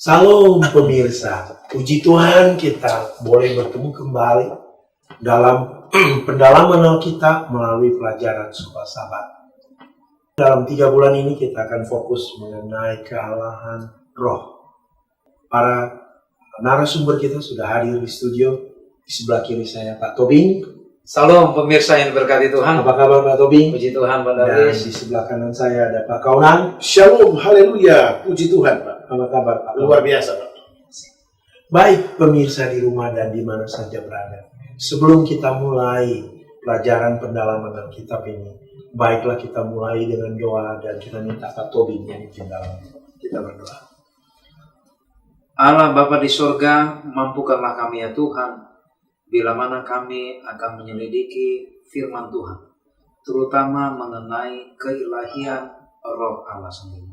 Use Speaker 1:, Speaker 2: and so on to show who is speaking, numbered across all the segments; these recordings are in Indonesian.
Speaker 1: Salam pemirsa, puji Tuhan kita boleh bertemu kembali dalam pendalaman Alkitab melalui pelajaran Sumpah Sabat. Dalam 3 bulan ini kita akan fokus mengenai kealahan roh. Para narasumber kita sudah hadir di studio. Di sebelah kiri saya Pak Tobing.
Speaker 2: Salam pemirsa yang diberkati Tuhan.
Speaker 1: Apa kabar Pak Tobing?
Speaker 2: Puji Tuhan Pak
Speaker 1: Dan
Speaker 2: Davis.
Speaker 1: di sebelah kanan saya ada Pak Kaunan.
Speaker 3: Shalom, haleluya, puji Tuhan Pak.
Speaker 1: Apa kabar Pak?
Speaker 3: Luar biasa Pak.
Speaker 1: Baik pemirsa di rumah dan di mana saja berada. Sebelum kita mulai pelajaran pendalaman Alkitab ini, baiklah kita mulai dengan doa dan kita minta Pak Tobing yang dalam kita berdoa.
Speaker 2: Allah Bapa di surga, mampukanlah kami ya Tuhan, bila mana kami akan menyelidiki firman Tuhan, terutama mengenai keilahian roh Allah sendiri.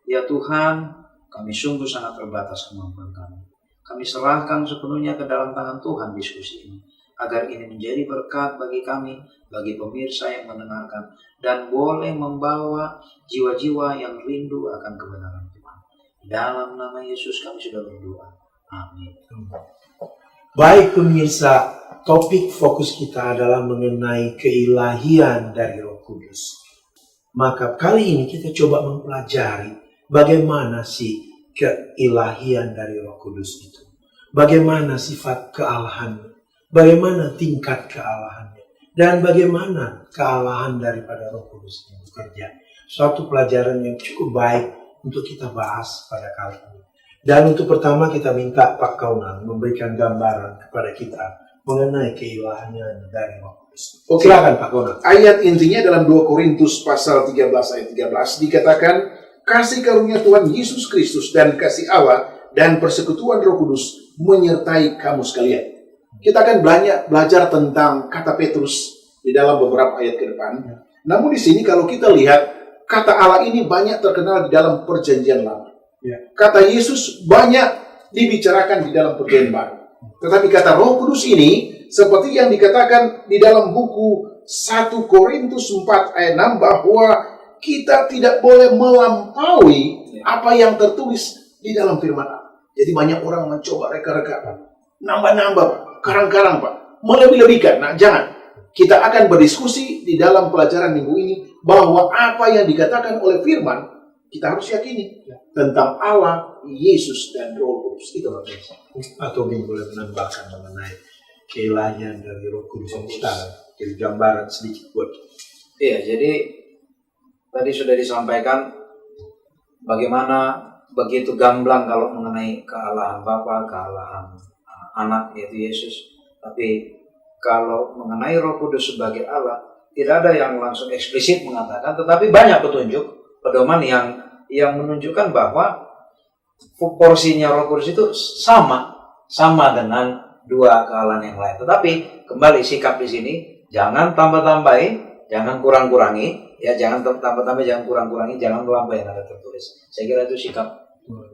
Speaker 2: Ya Tuhan, kami sungguh sangat terbatas kemampuan kami. Kami serahkan sepenuhnya ke dalam tangan Tuhan diskusi ini, agar ini menjadi berkat bagi kami, bagi pemirsa yang mendengarkan, dan boleh membawa jiwa-jiwa yang rindu akan kebenaran Tuhan. Dalam nama Yesus kami sudah berdoa. Amin.
Speaker 1: Baik pemirsa, topik fokus kita adalah mengenai keilahian dari Roh Kudus. Maka kali ini kita coba mempelajari bagaimana sih keilahian dari Roh Kudus itu. Bagaimana sifat kealahannya. Bagaimana tingkat kealahannya. Dan bagaimana kealahan daripada Roh Kudus yang bekerja. Suatu pelajaran yang cukup baik untuk kita bahas pada kali ini. Dan untuk pertama kita minta Pak Kaunan memberikan gambaran kepada kita mengenai keilahian dari Roh Kudus.
Speaker 3: Oke.
Speaker 1: Silakan Pak Kaunan.
Speaker 3: Ayat intinya dalam 2 Korintus pasal 13 ayat 13 dikatakan, kasih karunia Tuhan Yesus Kristus dan kasih Allah dan persekutuan Roh Kudus menyertai kamu sekalian. Kita akan belajar tentang kata Petrus di dalam beberapa ayat ke depan. Namun di sini kalau kita lihat, kata Allah ini banyak terkenal di dalam perjanjian lama. Kata Yesus banyak dibicarakan di dalam perjanjian baru. Tetapi kata Roh Kudus ini, seperti yang dikatakan di dalam buku 1 Korintus 4 ayat 6, bahwa kita tidak boleh melampaui apa yang tertulis di dalam firman Allah. Jadi banyak orang mencoba reka-reka, Pak. Nambah-nambah, Pak. Karang-karang, Pak. Melebih-lebihkan. Nah, jangan. Kita akan berdiskusi di dalam pelajaran minggu ini bahwa apa yang dikatakan oleh firman, kita harus yakini tentang Allah, Yesus, dan Roh Kudus. Itu
Speaker 1: Atau boleh menambahkan mengenai keilahian dari Roh Kudus yang kita jadi gambaran sedikit buat.
Speaker 2: Iya, jadi tadi sudah disampaikan bagaimana begitu gamblang kalau mengenai kealahan Bapa, kealahan Anak yaitu Yesus. Tapi kalau mengenai Roh Kudus sebagai Allah, tidak ada yang langsung eksplisit mengatakan, tetapi banyak petunjuk, pedoman yang menunjukkan bahwa porsinya Roh Kudus itu sama dengan dua kealahan yang lain. Tetapi kembali sikap di sini, jangan tambah-tambahin, jangan kurang-kurangi, ya jangan tambah-tambah, jangan kurang-kurangi, jangan melampaui yang ada tertulis. Saya kira itu sikap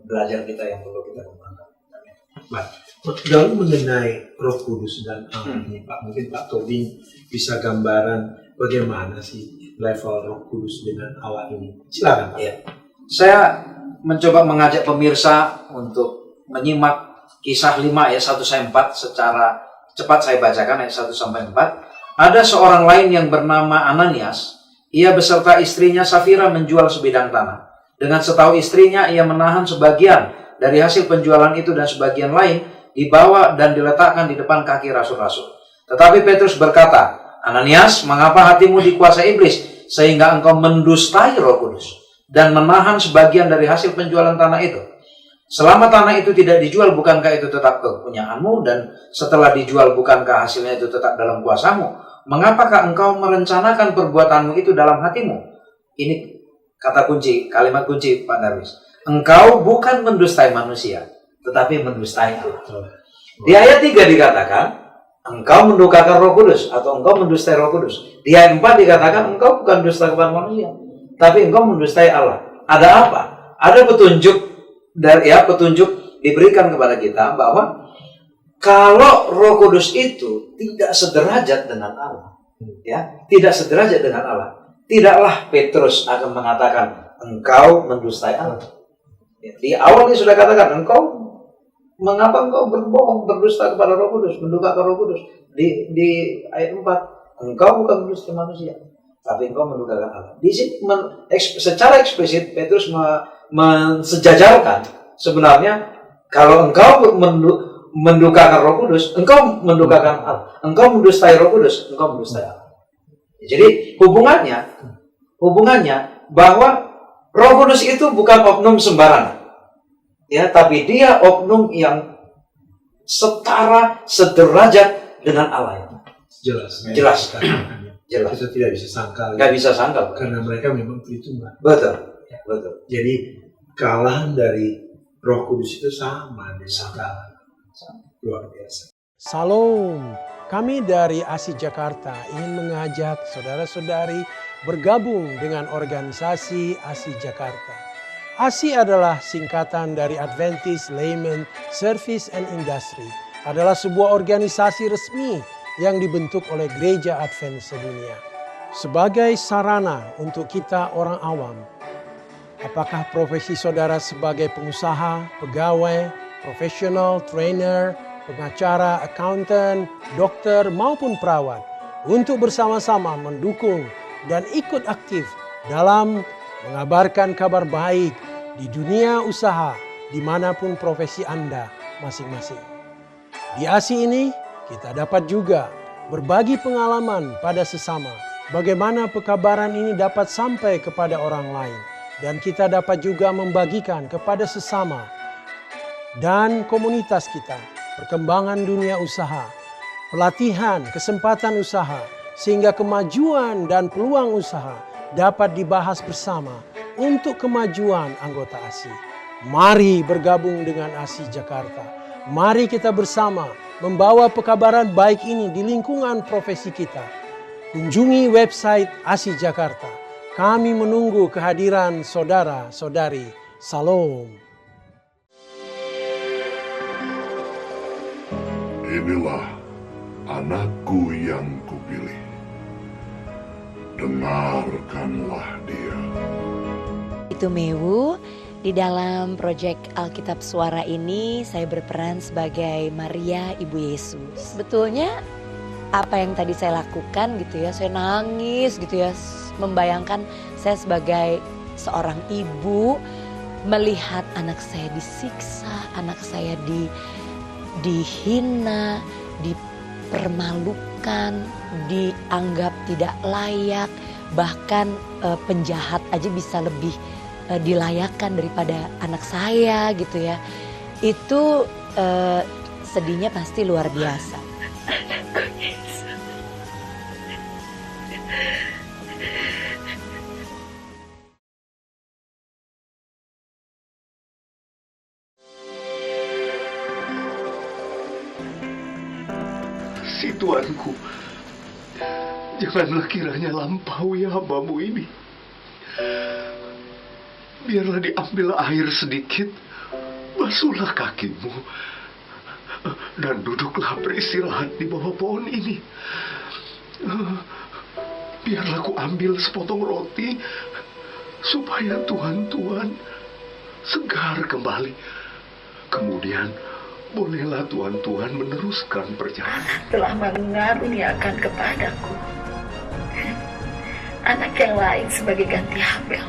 Speaker 2: belajar kita yang perlu kita kembangkan.
Speaker 1: Baik. Dalam mengenai Roh Kudus dan Allah ini, Pak, mungkin Pak Tobing bisa gambaran bagaimana sih level Roh Kudus dengan Allah ini. Silakan Pak.
Speaker 2: Ya. Saya mencoba mengajak pemirsa untuk menyimak kisah 5 ayat 1-4 secara cepat. Saya bacakan ayat 1-4. Ada seorang lain yang bernama Ananias. Ia beserta istrinya Safira menjual sebidang tanah. Dengan setahu istrinya, ia menahan sebagian dari hasil penjualan itu dan sebagian lain dibawa dan diletakkan di depan kaki rasul-rasul. Tetapi Petrus berkata, Ananias, mengapa hatimu dikuasai iblis sehingga engkau mendustai Roh Kudus dan menahan sebagian dari hasil penjualan tanah itu? Selama tanah itu tidak dijual, bukankah itu tetap kepunyaanmu? Dan setelah dijual, bukankah hasilnya itu tetap dalam kuasamu? Mengapakah engkau merencanakan perbuatanmu itu dalam hatimu? Ini kata kunci, kalimat kunci Pak Darwis. Engkau bukan mendustai manusia, tetapi mendustai Allah. Di ayat 3 dikatakan, engkau mendukakan Roh Kudus atau engkau mendustai Roh Kudus. Di ayat 4 dikatakan, engkau bukan dusta kepada manusia, tapi engkau mendustai Allah. Ada apa? Ada petunjuk petunjuk diberikan kepada kita bahwa kalau Roh Kudus itu tidak sederajat dengan Allah, tidak sederajat dengan Allah, tidaklah Petrus akan mengatakan engkau mendustai Allah. Ya, di awal dia sudah katakan, mengapa engkau berbohong, berdusta kepada Roh Kudus, mendukakan Roh Kudus. Di ayat 4, engkau bukan mendusta manusia, tapi engkau mendukakan Allah. Di situ secara eksplisit Petrus mensejajarkan sebenarnya kalau engkau mendukakan Roh Kudus, engkau mendukakan Allah. Engkau mendustai Roh Kudus, engkau mendustai Allah. Jadi hubungannya bahwa Roh Kudus itu bukan oknum sembarangan. Ya, tapi dia oknum yang setara, sederajat dengan Allah.
Speaker 1: Jelas.
Speaker 2: Jelas.
Speaker 1: Kita tidak bisa sangkal.
Speaker 2: Nggak bisa sangkal.
Speaker 1: Karena mereka memang perhitungan.
Speaker 2: Betul.
Speaker 1: Jadi kalahan dari Roh Kudus itu sama dengan skala. Luar biasa.
Speaker 4: Salam, kami dari ASI Jakarta ingin mengajak saudara-saudari bergabung dengan organisasi ASI Jakarta. ASI adalah singkatan dari Adventist Layman Service and Industry. Adalah sebuah organisasi resmi yang dibentuk oleh Gereja Advent sedunia. Sebagai sarana untuk kita orang awam, apakah profesi saudara sebagai pengusaha, pegawai, profesional, trainer, pengacara, accountant, dokter maupun perawat untuk bersama-sama mendukung dan ikut aktif dalam mengabarkan kabar baik di dunia usaha dimanapun profesi Anda masing-masing. Di ASI ini kita dapat juga berbagi pengalaman pada sesama bagaimana pekabaran ini dapat sampai kepada orang lain dan kita dapat juga membagikan kepada sesama dan komunitas kita perkembangan dunia usaha, pelatihan, kesempatan usaha, sehingga kemajuan dan peluang usaha dapat dibahas bersama untuk kemajuan anggota ASI. Mari bergabung dengan ASI Jakarta. Mari kita bersama membawa pekabaran baik ini di lingkungan profesi kita. Kunjungi website ASI Jakarta. Kami menunggu kehadiran saudara-saudari. Salam.
Speaker 5: Inilah anakku yang kupilih. Dengarkanlah dia.
Speaker 6: Itu Mewu. Di dalam proyek Alkitab Suara ini saya berperan sebagai Maria Ibu Yesus. Sebetulnya apa yang tadi saya lakukan gitu ya, saya nangis gitu ya, membayangkan saya sebagai seorang ibu melihat anak saya disiksa, anak saya dihina, dipermalukan, dianggap tidak layak, bahkan penjahat aja bisa lebih dilayakkan daripada anak saya gitu ya. Itu sedihnya pasti luar biasa.
Speaker 7: Anakku Yesus.
Speaker 5: Si Tuanku, janganlah kiranya lampaui hambamu ini. Biarlah diambil air sedikit, basuhlah kakimu, dan duduklah beristirahat di bawah pohon ini. Biarlah ku ambil sepotong roti, supaya Tuhan segar kembali. Kemudian bolehlah Tuhan meneruskan perjalanan.
Speaker 7: Telah mengaruniakan kepadaku anak yang lain sebagai ganti Habel.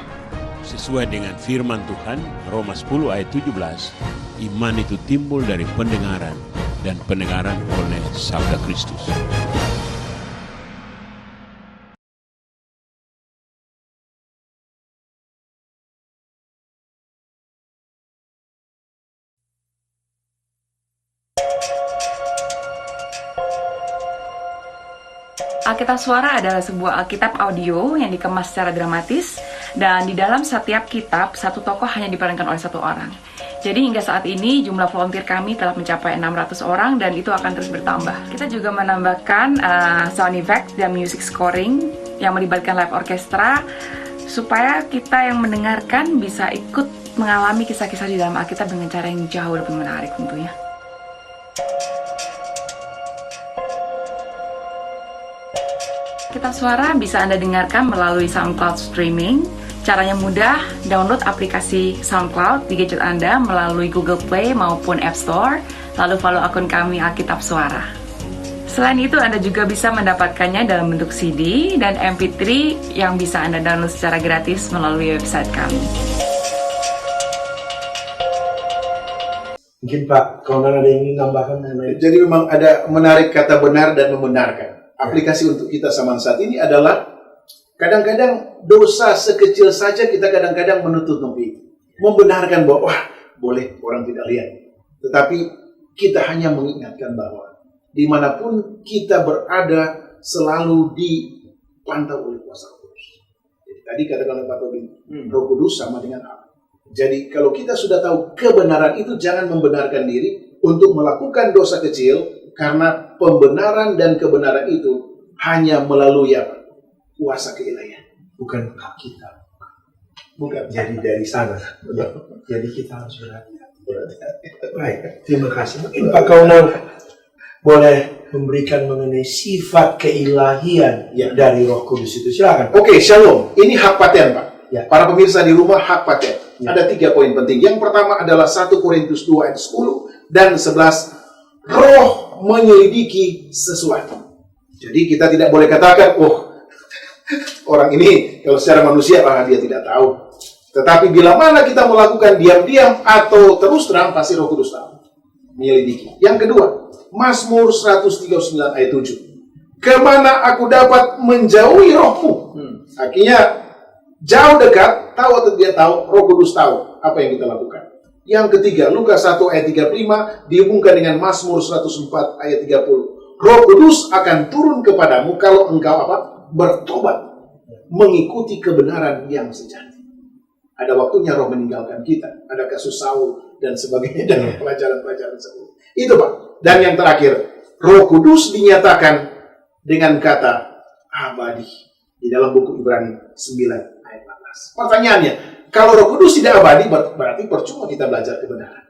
Speaker 8: Sesuai dengan firman Tuhan, Roma 10 ayat 17, iman itu timbul dari pendengaran, dan pendengaran oleh sabda Kristus.
Speaker 9: Alkitab Suara adalah sebuah Alkitab audio yang dikemas secara dramatis, dan di dalam setiap kitab, satu tokoh hanya diperankan oleh satu orang. Jadi hingga saat ini jumlah volunteer kami telah mencapai 600 orang dan itu akan terus bertambah. Kita juga menambahkan sound effect dan music scoring yang melibatkan live orchestra supaya kita yang mendengarkan bisa ikut mengalami kisah-kisah di dalam Alkitab dengan cara yang jauh lebih menarik tentunya. Alkitab Suara bisa Anda dengarkan melalui SoundCloud streaming, Caranya mudah, download aplikasi SoundCloud di gadget Anda melalui Google Play maupun App Store, lalu follow akun kami Alkitab Suara. Selain itu, Anda juga bisa mendapatkannya dalam bentuk CD dan MP3 yang bisa Anda download secara gratis melalui website kami.
Speaker 1: Mungkin Pak, kalau ada yang ingin nambahkan mengenai
Speaker 3: Jadi memang ada menarik kata benar dan membenarkan. Aplikasi untuk kita zaman saat ini adalah kadang-kadang dosa sekecil saja kita kadang-kadang menutup-nutupi. Membenarkan bahwa wah, boleh orang tidak lihat. Tetapi kita hanya mengingatkan bahwa dimanapun kita berada selalu dipantau oleh kuasa Roh Kudus. Jadi, tadi katakan oleh Pak Tobing, Roh Kudus sama dengan Allah. Jadi kalau kita sudah tahu kebenaran itu, jangan membenarkan diri untuk melakukan dosa kecil, karena pembenaran dan kebenaran itu hanya melalui apa? Kuasa keilahian.
Speaker 1: bukan hak kita.
Speaker 3: Bukan.
Speaker 1: Jadi dari sana. Jadi kita harus berhati-hati. Baik, terima kasih. Mungkin Pak Kaunang boleh memberikan mengenai sifat keilahian dari Roh Kudus itu. Silakan.
Speaker 3: Oke, shalom. Ini hak paten, Pak.
Speaker 1: Ya.
Speaker 3: Para pemirsa di rumah, hak paten.
Speaker 1: Ya.
Speaker 3: Ada 3 poin penting. Yang pertama adalah 1 Korintus 2 ayat 10 dan 11. Roh menyelidiki sesuatu. Jadi kita tidak boleh katakan, oh, orang ini kalau secara manusia dia tidak tahu. Tetapi bila mana kita melakukan diam-diam atau terus terang, pasti Roh Kudus tahu. Menyelidiki. Yang kedua, Mazmur 139 ayat 7. Kemana aku dapat menjauhi rohmu? Artinya jauh dekat, tahu atau tidak tahu, Roh Kudus tahu apa yang kita lakukan. Yang ketiga, Lukas 1 ayat 35 dihubungkan dengan Mazmur 104 ayat 30. Roh Kudus akan turun kepadamu kalau engkau bertobat, mengikuti kebenaran yang sejati. Ada waktunya Roh meninggalkan kita. Ada kasus Saul dan sebagainya dalam pelajaran-pelajaran sebelumnya. Itu, Pak. Dan yang terakhir, Roh Kudus dinyatakan dengan kata abadi di dalam buku Ibrani 9 ayat 14. Pertanyaannya, kalau Roh Kudus tidak abadi, berarti percuma kita belajar kebenaran.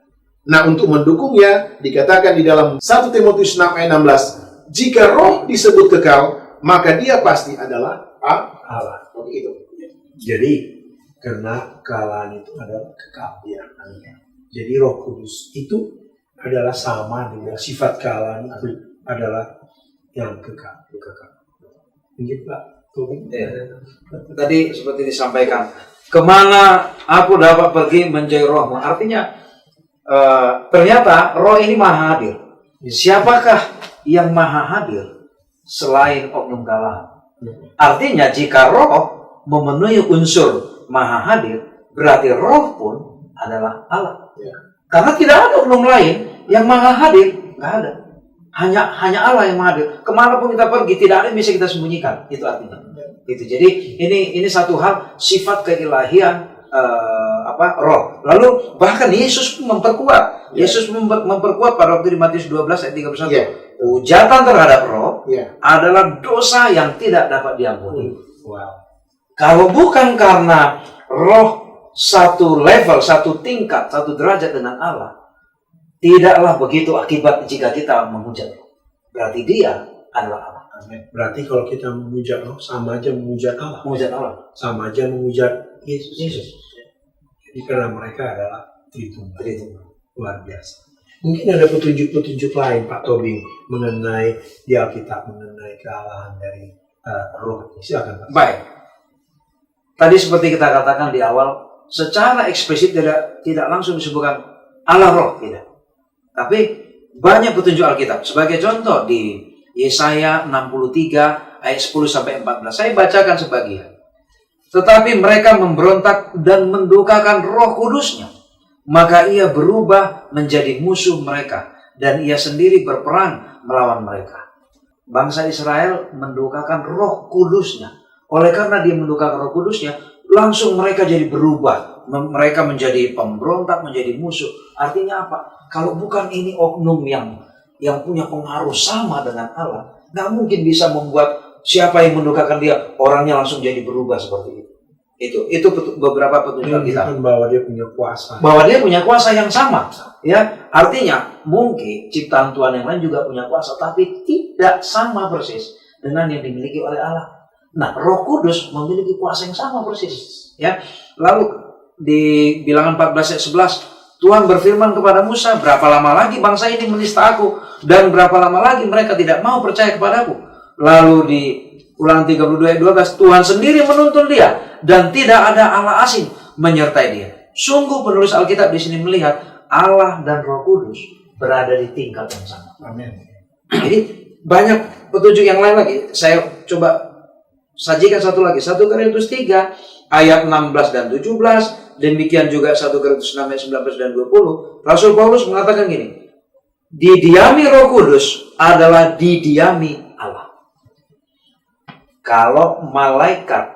Speaker 3: Nah, untuk mendukungnya, dikatakan di dalam 1 Timotius 6 ayat 16, jika Roh disebut kekal, maka dia pasti adalah Allah. Begitu.
Speaker 1: Jadi karena kekalahan itu adalah kekal. Jadi Roh Kudus itu adalah sama dengan sifat kekalahan itu adalah yang kekal. Mungkin Pak Tobing.
Speaker 2: Tadi seperti disampaikan, kemana aku dapat pergi menjauhi rohmu? Artinya ternyata roh ini maha hadir. Siapakah yang maha hadir selain oknum kekalahan? Artinya jika roh memenuhi unsur maha hadir, berarti roh pun adalah Allah. Karena tidak ada oknum lain yang maha hadir, nggak ada. Hanya Allah yang maha hadir. Kemanapun kita pergi, tidak ada yang bisa kita sembunyikan. Itu artinya. Itu. Jadi ini satu hal sifat keilahian roh. Lalu bahkan Yesus memperkuat. Yesus memperkuat pada waktu di Matius 12 ayat 31. Hujatan terhadap roh adalah dosa yang tidak dapat diampuni. Kalau bukan karena roh satu level, satu tingkat, satu derajat dengan Allah, tidaklah begitu akibat jika kita memuja roh. Berarti dia adalah Allah.
Speaker 1: Berarti kalau kita memuja roh, sama aja memuja Allah.
Speaker 2: Memuja Allah.
Speaker 1: Sama aja memuja Yesus. Jadi karena mereka adalah Tritunggal. Luar biasa. Mungkin ada petunjuk-petunjuk lain Pak Tobing mengenai di Alkitab, mengenai kealahan dari roh. Silakan Pak.
Speaker 2: Baik. Tadi seperti kita katakan di awal, secara eksplisit tidak langsung disebutkan Allah roh, tidak. Tapi banyak petunjuk Alkitab. Sebagai contoh di Yesaya 63 ayat 10 sampai 14. Saya bacakan sebagian. Tetapi mereka memberontak dan mendukakan Roh Kudusnya. Maka ia berubah menjadi musuh mereka dan ia sendiri berperang melawan mereka. Bangsa Israel mendukakan Roh Kudusnya. Oleh karena dia mendukakan Roh Kudusnya, langsung mereka jadi berubah. Mereka menjadi pemberontak, menjadi musuh. Artinya apa? Kalau bukan ini oknum yang punya pengaruh sama dengan Allah, nggak mungkin bisa membuat siapa yang mendukakan dia, orangnya langsung jadi berubah seperti itu. Itu beberapa petunjuk kita.
Speaker 1: Bahwa dia punya kuasa.
Speaker 2: Bahwa dia punya kuasa yang sama. Ya, artinya mungkin ciptaan Tuhan yang lain juga punya kuasa, tapi tidak sama persis dengan yang dimiliki oleh Allah. Nah, Roh Kudus memiliki kuasa yang sama persis. Ya, lalu di Bilangan 14 ayat 11, Tuhan berfirman kepada Musa, berapa lama lagi bangsa ini menista aku, dan berapa lama lagi mereka tidak mau percaya kepadaku. Lalu di Ulangan 32 ayat 12, Tuhan sendiri menuntun dia, dan tidak ada Allah asing menyertai dia. Sungguh penulis Alkitab di sini melihat Allah dan Roh Kudus berada di tingkat yang sama.
Speaker 3: Amin.
Speaker 2: Jadi banyak petunjuk yang lain lagi. Saya coba sajikan satu lagi. 1 Korintus 3 ayat 16 dan 17. Demikian juga 1 Korintus 6 ayat 19 dan 20. Rasul Paulus mengatakan gini, didiami Roh Kudus adalah didiami Allah. Kalau malaikat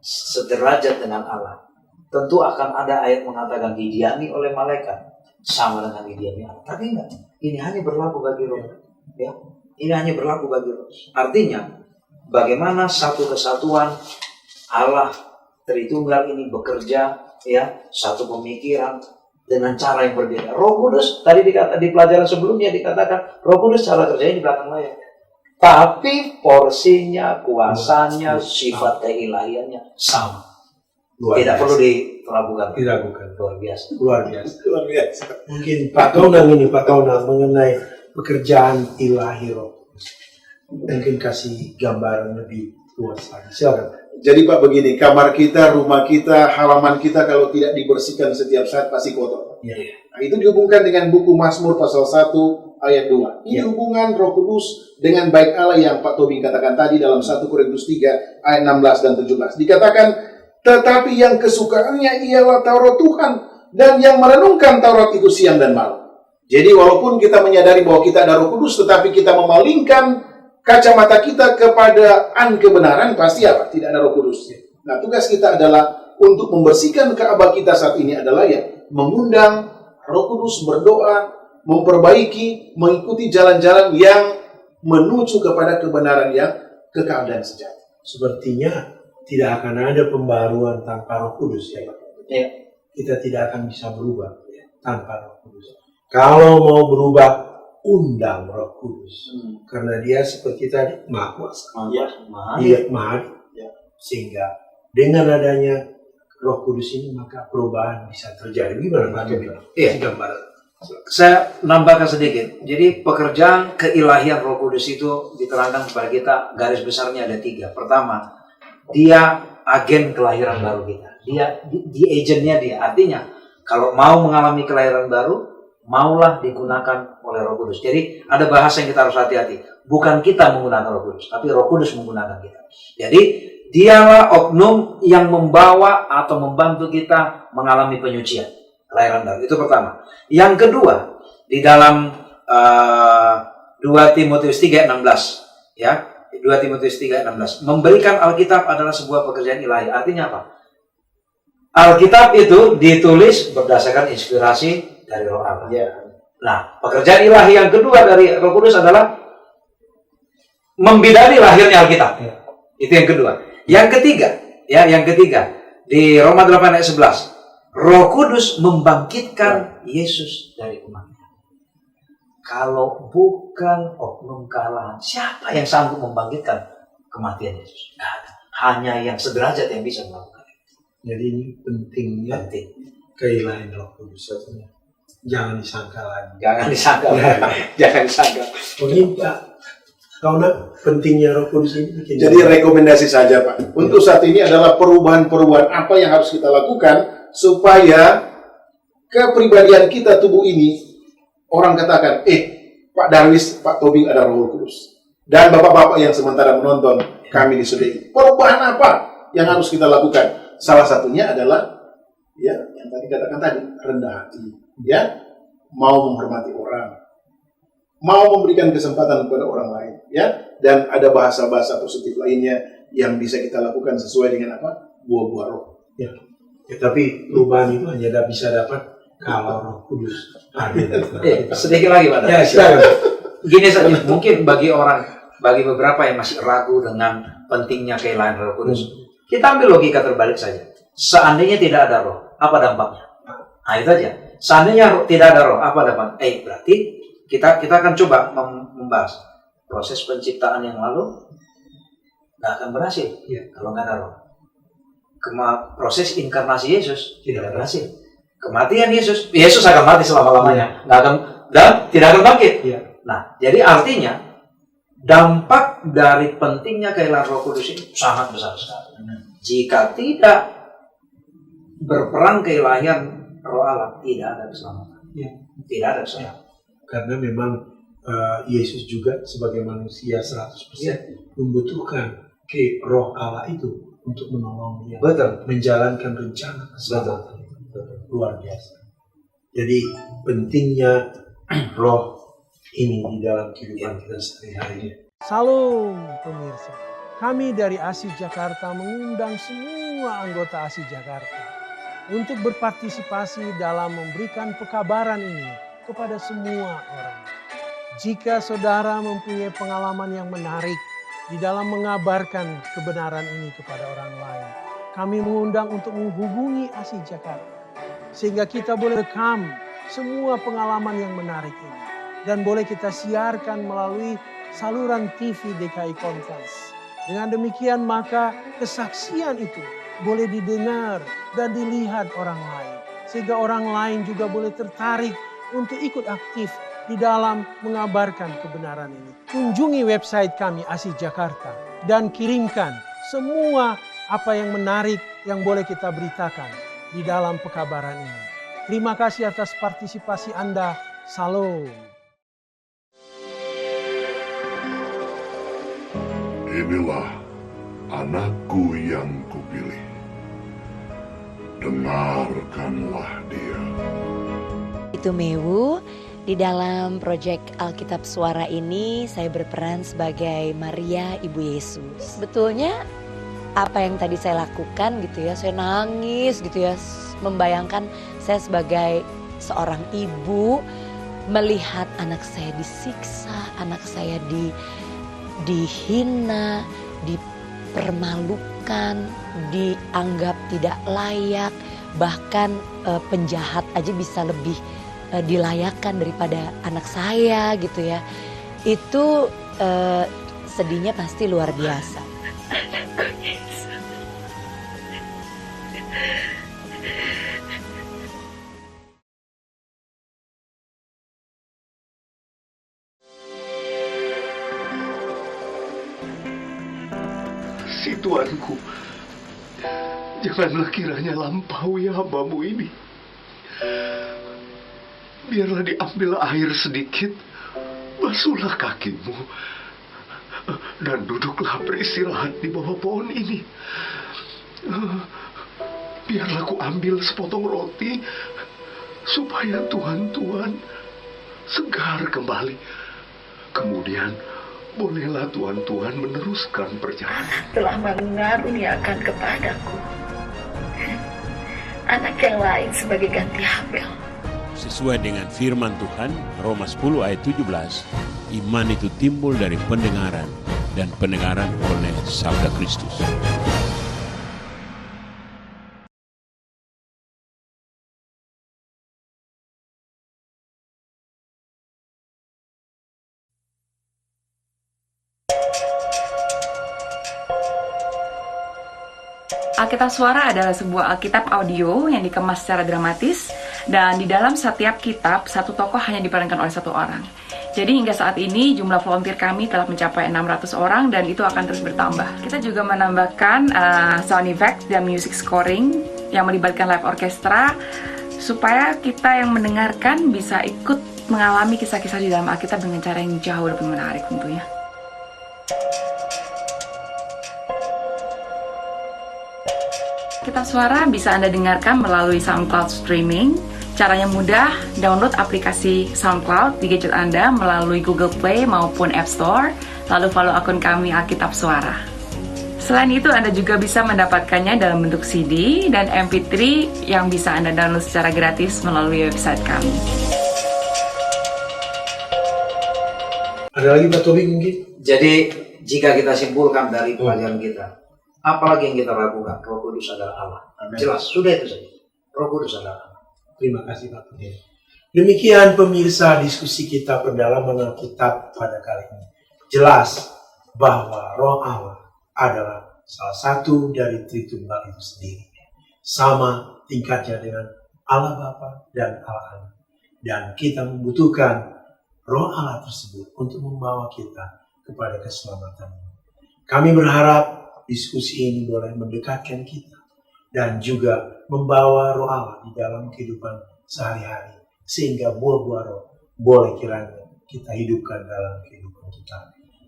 Speaker 2: sederajat dengan Allah, tentu akan ada ayat mengatakan didiami oleh malaikat sama dengan didiami Allah. Tapi enggak, ini hanya berlaku bagi Roh. Ya, ini hanya berlaku bagi Roh. Artinya, bagaimana satu kesatuan Allah Tritunggal ini bekerja, ya, satu pemikiran dengan cara yang berbeda. Roh Kudus tadi di pelajaran sebelumnya dikatakan Roh Kudus cara kerjanya di belakang layar. Tapi porsinya, kuasanya, sifat keilahiannya sama. Tidak perlu diragukan. Luar biasa.
Speaker 1: Luar biasa. Mungkin Pak Tonang mengenai pekerjaan ilahi Roh Kudus. Mungkin kasih gambaran lebih luas lagi. Silakan.
Speaker 3: Jadi Pak begini, kamar kita, rumah kita, halaman kita kalau tidak dibersihkan setiap saat pasti kotor.
Speaker 1: Ya.
Speaker 3: Nah, itu dihubungkan dengan buku Mazmur pasal 1 ayat 2. Ini hubungan Roh Kudus dengan baik Allah yang Pak Tobing katakan tadi dalam 1 Korintus 3 ayat 16 dan 17. Dikatakan, tetapi yang kesukaannya ialah Taurat Tuhan, dan yang merenungkan Taurat itu siang dan malam. Jadi walaupun kita menyadari bahwa kita ada Roh Kudus, tetapi kita memalingkan kacamata kita kepada kebenaran, pasti apa? Tidak ada Roh Kudus. Nah, tugas kita adalah untuk membersihkan Ka'bah kita saat ini adalah ya mengundang Roh Kudus berdoa, memperbaiki, mengikuti jalan-jalan yang menuju kepada kebenaran yang kekal dan sejati.
Speaker 1: Sepertinya tidak akan ada pembaruan tanpa Roh Kudus, ya Pak.
Speaker 2: Ya.
Speaker 1: Kita tidak akan bisa berubah tanpa Roh Kudus. Kalau mau berubah, undang Roh Kudus, karena Dia seperti tadi Maha Kuasa. Dia Maha. Sehingga dengan adanya Roh Kudus ini maka perubahan bisa terjadi. Gimana Pak?
Speaker 2: Iya. Saya nambahkan sedikit. Jadi pekerjaan keilahian Roh Kudus itu diterangkan kepada kita, garis besarnya ada 3. Pertama, Dia agen kelahiran baru kita. Dia di agennya Dia. Artinya kalau mau mengalami kelahiran baru, maulah digunakan oleh Roh Kudus. Jadi ada bahasa yang kita harus hati-hati. Bukan kita menggunakan Roh Kudus, tapi Roh Kudus menggunakan kita. Jadi Dialah oknum yang membawa atau membantu kita mengalami penyucian, kelahiran baru. Itu pertama. Yang kedua, di dalam 2 Timotius 3 ayat 16, ya, 2 Timotius 3 ayat 16, memberikan Alkitab adalah sebuah pekerjaan ilahi. Artinya apa? Alkitab itu ditulis berdasarkan inspirasi dari Roh Allah.
Speaker 3: Ya.
Speaker 2: Nah, pekerjaan ilahi yang kedua dari Roh Kudus adalah membidani lahirnya Alkitab. Itu yang kedua. Yang ketiga, di Roma 8 ayat 11, Roh Kudus membangkitkan Yesus dari kematian. Kalau bukan oknum kealahan, siapa yang sanggup membangkitkan kematian Yesus? Tidak ada. Hanya yang sederajat yang bisa melakukan itu.
Speaker 1: Jadi ini pentingnya keilahian Roh Kudus. Jangan disangka lagi.
Speaker 2: Jangan disangka.
Speaker 1: Meminta. Karena pentingnya Roh Kudus ini.
Speaker 3: Jadi rekomendasi saja Pak. Untuk saat ini adalah perubahan-perubahan apa yang harus kita lakukan supaya kepribadian kita tubuh ini orang katakan, Pak Darwis, Pak Tobing ada Roh Kudus. Dan bapak-bapak yang sementara menonton kami di Sudei. Perubahan apa yang harus kita lakukan? Salah satunya adalah ya yang tadi katakan tadi, rendah hati, ya, mau menghormati orang, mau memberikan kesempatan kepada orang lain, ya, dan ada bahasa-bahasa positif lainnya yang bisa kita lakukan sesuai dengan apa? Buah-buah roh.
Speaker 1: Ya, tapi perubahan itu hanya bisa dapat kalau Roh Kudus ada.
Speaker 2: Sedikit lagi Pak.
Speaker 1: Ya, silakan.
Speaker 2: Gini saja, mungkin bagi beberapa yang masih ragu dengan pentingnya keilahian Roh Kudus, kita ambil logika terbalik saja. Seandainya tidak ada roh, apa dampaknya? Nah, itu aja. Seandainya tidak ada roh, apa dampaknya? Berarti kita akan coba membahas proses penciptaan yang lalu, nggak akan berhasil kalau nggak ada roh. Proses inkarnasi Yesus tidak akan berhasil. Kematian Yesus akan mati selama-lamanya, nggak akan dan tidak akan bangkit. Nah, jadi artinya dampak dari pentingnya kehilangan Roh Kudus ini sangat besar sekali. Jika tidak berperang keilahian Roh Allah, tidak ada keselamatan. Tidak ada keselamatan.
Speaker 1: Karena memang Yesus juga sebagai manusia 100% membutuhkan Roh Allah itu untuk menolong dia.
Speaker 2: Betul.
Speaker 1: Menjalankan rencana keselamatan. Luar biasa. Jadi pentingnya Roh ini di dalam kehidupan kita sehari-hari.
Speaker 4: Salam pemirsa. Kami dari ASI Jakarta mengundang semua anggota ASI Jakarta untuk berpartisipasi dalam memberikan pekabaran ini kepada semua orang. Jika saudara mempunyai pengalaman yang menarik di dalam mengabarkan kebenaran ini kepada orang lain, kami mengundang untuk menghubungi ASI Jakarta sehingga kita boleh rekam semua pengalaman yang menarik ini dan boleh kita siarkan melalui saluran TV DKI Conference. Dengan demikian maka kesaksian itu boleh didengar dan dilihat orang lain. Sehingga orang lain juga boleh tertarik untuk ikut aktif di dalam mengabarkan kebenaran ini. Kunjungi website kami ASI Jakarta dan kirimkan semua apa yang menarik yang boleh kita beritakan di dalam pekabaran ini. Terima kasih atas partisipasi Anda. Salam.
Speaker 5: Inilah anakku yang kupilih. Dengarkanlah dia.
Speaker 6: Itu Mewu. Di dalam proyek Alkitab Suara ini saya berperan sebagai Maria Ibu Yesus. Betulnya apa yang tadi saya lakukan gitu ya, saya nangis gitu ya, membayangkan saya sebagai seorang ibu melihat anak saya disiksa, anak saya dihina, dipermalukan, dianggap tidak layak, bahkan penjahat aja bisa lebih dilayakkan daripada anak saya gitu ya. Itu sedihnya pasti luar biasa.
Speaker 7: Anakku Yesus.
Speaker 5: Si Tuanku, janganlah kiranya lampaui hamba-Mu ini. Biarlah diambil air sedikit, basuhlah kakimu, dan duduklah beristirahat di bawah pohon ini. Biarlah ku ambil sepotong roti, supaya Tuhan segar kembali. Kemudian, bolehlah Tuhan meneruskan perjalanan.
Speaker 7: Telah mengaruniakan kepadaku anak yang lain sebagai ganti Habel.
Speaker 8: Sesuai dengan firman Tuhan, Roma 10 ayat 17, iman itu timbul dari pendengaran, dan pendengaran oleh sabda Kristus.
Speaker 9: Alkitab Suara adalah sebuah Alkitab audio yang dikemas secara dramatis, dan di dalam setiap kitab, satu tokoh hanya diperankan oleh satu orang. Jadi hingga saat ini jumlah volunteer kami telah mencapai 600 orang dan itu akan terus bertambah. Kita juga menambahkan sound effect dan music scoring yang melibatkan live orchestra supaya kita yang mendengarkan bisa ikut mengalami kisah-kisah di dalam Alkitab dengan cara yang jauh lebih menarik tentunya. Alkitab Suara bisa Anda dengarkan melalui SoundCloud streaming. Caranya mudah, download aplikasi SoundCloud di gadget Anda melalui Google Play maupun App Store, lalu follow akun kami Alkitab Suara. Selain itu, Anda juga bisa mendapatkannya dalam bentuk CD dan MP3 yang bisa Anda download secara gratis melalui website kami.
Speaker 1: Ada lagi Pak Tobi mungkin?
Speaker 2: Jadi jika kita simpulkan dari pelajaran kita, apalagi yang kita lakukan, Roh Kudus adalah Allah. Jelas, sudah itu saja. Roh Kudus adalah Allah.
Speaker 1: Terima kasih Pak Tobi. Demikian pemirsa diskusi kita pendalaman Alkitab pada kali ini. Jelas bahwa Roh Allah adalah salah satu dari Tritunggal itu sendiri. Sama tingkatnya dengan Allah Bapa dan Allah Anak. Dan kita membutuhkan Roh Allah tersebut untuk membawa kita kepada keselamatan. Kami berharap diskusi ini boleh mendekatkan kita dan juga membawa Roh Allah di dalam kehidupan sehari-hari, sehingga buah-buah Roh boleh kiranya kita hidupkan dalam kehidupan kita.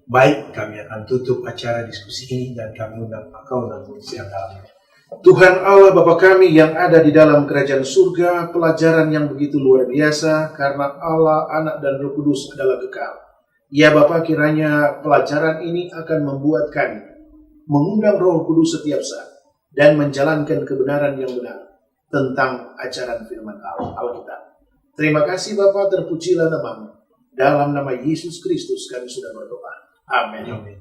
Speaker 1: Baik, kami akan tutup acara diskusi ini dan kami undang Pak Kaunang yang dalamnya.
Speaker 3: Tuhan Allah Bapa kami yang ada di dalam kerajaan surga, pelajaran yang begitu luar biasa karena Allah, Anak, dan Roh Kudus adalah kekal. Ya Bapa, kiranya pelajaran ini akan membuat kami mengundang Roh Kudus setiap saat dan menjalankan kebenaran yang benar tentang ajaran firman Allah, Alkitab. Terima kasih Bapa, terpujilah namamu. Dalam nama Yesus Kristus kami sudah berdoa. Amin.
Speaker 1: Amin.